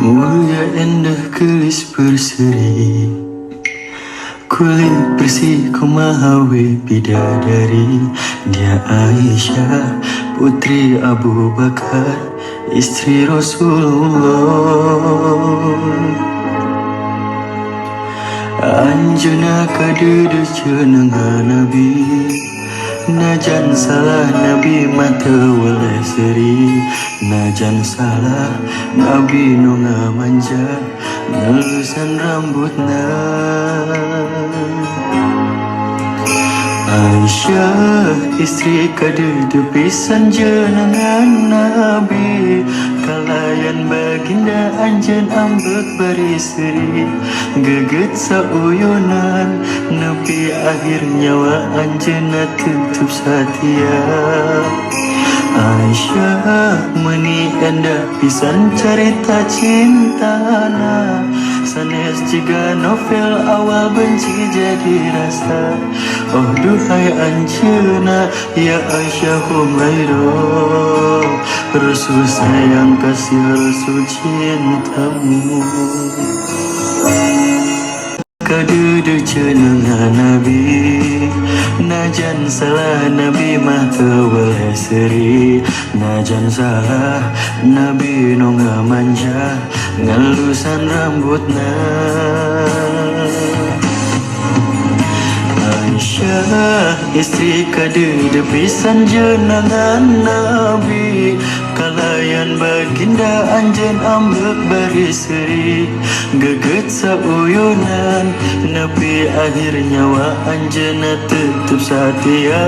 Mulia indah kelis berseri, kulit bersih ku mahawi bidadari. Dia Aisyah putri Abu Bakar, istri Rasulullah. Anjuna kadudu jenengan Nabi, najan salah Nabi mata walai seri. Najan salah Nabi nunga manja, nelusan rambutna. Aisyah istri kadudu pisan jenengan Nabi, kalayan baginda anjen ambek berisri. Geget sauyunan nepi akhir nyawa anjena tutup satia. Aisyah meni endah pisan cerita cintana, sanes jika novel awal benci jadi rasa. Oh duhai anjeuna ya Aisyah Humairah, Rasul sayang kasih Rasul cintamu. Kadudu jenengan Nabi, najan salah Nabi mata walai seri. Najan salah Nabi nunga manja, ngelusan rambutna. Aisyah istri kadudu pisan jenengan Nabi, kalayan baginda anjen ambek berisri. Geget sauyunan nepi akhir nyawa anjena tutup satia.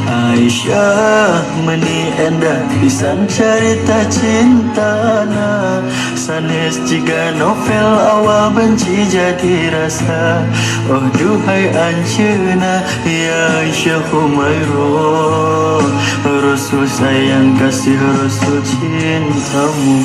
Aisyah meni endah pisan cerita cintana, sanes jika novel awal benci jadi rasa. Oh duhai anjeuna ya Aisyah Humairah, Rasul sayang kasih Rasul cintamu.